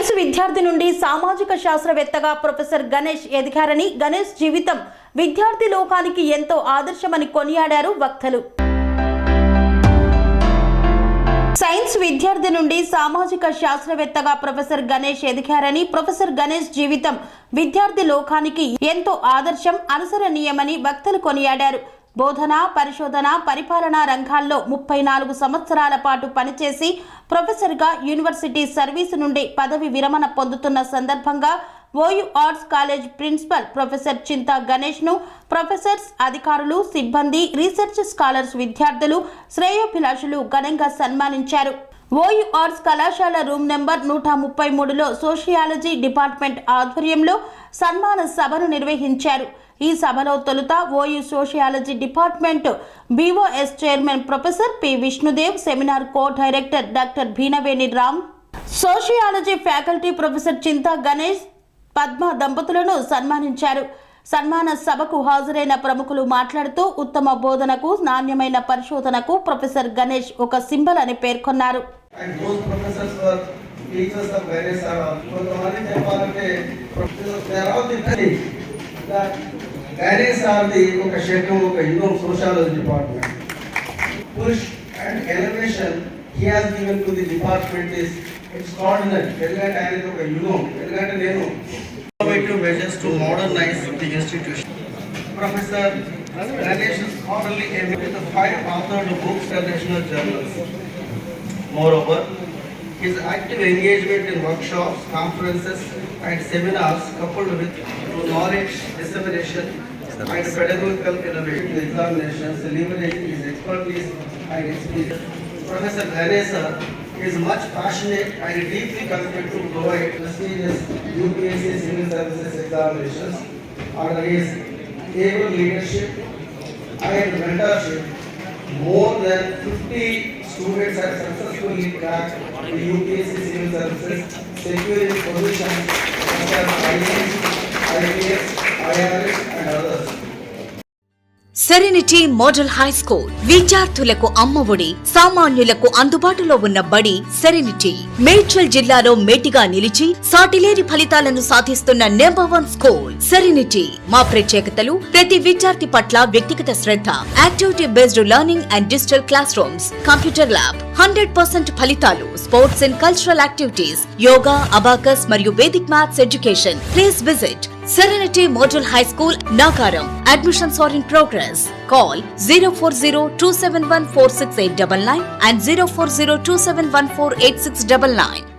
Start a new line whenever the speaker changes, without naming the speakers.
Science విద్యార్థి నుండి సామాజిక శాస్త్రవేత్తగా ప్రొఫెసర్ గణేష్ ఎదిగారని, గణేష్ జీవితం విద్యార్థి లోకానికి ఎంతో ఆదర్శమని కొనియాడారు వక్తలు. సైన్స్ విద్యార్థి నుండి సామాజిక శాస్త్రవేత్తగా ప్రొఫెసర్ గణేష్ ఎదిగారని, ప్రొఫెసర్ గణేష్ జీవితం విద్యార్థి లోకానికి ఎంతో ఆదర్శం, అనుసరణీయమని వక్తలు కొనియాడారు. బోధన, పరిశోధన, పరిపాలనా రంగాల్లో 34 సంవత్సరాల పాటు పనిచేసి ప్రొఫెసర్గా యూనివర్సిటీ సర్వీసు నుండి పదవి విరమణ పొందుతున్న సందర్భంగా OU arts college principal professor Chinta గణేష్ను ప్రొఫెసర్స్, అధికారులు, సిబ్బంది, రీసెర్చ్ స్కాలర్స్, విద్యార్థులు, శ్రేయోభిలాషులు ఘనంగా సన్మానించారు. ఓయూ ఆర్ట్స్ కళాశాల రూమ్ నెంబర్ 133లో సోషియాలజీ డిపార్ట్మెంట్ ఆధ్వర్యంలో సన్మాన సభను నిర్వహించారు. ఈ సభలో తొలుత OU sociology department BOS chairman professor P Vishnudev, seminar co director doctor Bhinaveni Ram, sociology faculty professor Chinta Ganesh, Padma దంపతులను సన్మానించారు. సన్మాన సభకు హాజరైన ప్రముఖులు మాట్లాడుతూ ఉత్తమ బోధనకు, నాణ్యమైన పరిశోధనకు ప్రొఫెసర్ గణేష్ ఒక సింబల్ అని పేర్కొన్నారు.
Ghanaians are the shadow of the sociology department. Push and elevation he has given to the department is extraordinary. Innovative measures to modernize the institution. Professor Ganesh is scholarly aiming with the 5 authored books and national journals. Moreover, his active engagement in workshops, conferences and seminars coupled with knowledge dissemination and pedagogical innovation examinations leveraging his expertise and experience. Professor Ganesh is much passionate and deeply committed to provide prestigious UPSC civil services examinations. Under his able leadership and mentorship, more than 50 students have successfully cracked the UPSC civil services, securing positions such as IAS, IPS, IRS and others.
Serenity model high school విద్యార్థులకు అమ్మఒడి, సామాన్యులకు అందుబాటులో ఉన్న బడి serenity. Medchal జిల్లాలో మేటిగా నిలిచి సాటిలేని ఫలితాలను సాధిస్తున్న నెంబర్ 1 స్కూల్ సెరెనిటీ. మా ప్రత్యేకతలు ప్రతి విద్యార్థి పట్ల వ్యక్తిగత శ్రద్ధ, activity based learning and digital classrooms, computer lab, 100% ఫలితాలు, sports and cultural activities, yoga, abacus మరియు Vedic maths education. Please visit Serenity Model High School, Nagaram. Admissions are in progress. Call 040-271-46899 and 040-271-48699.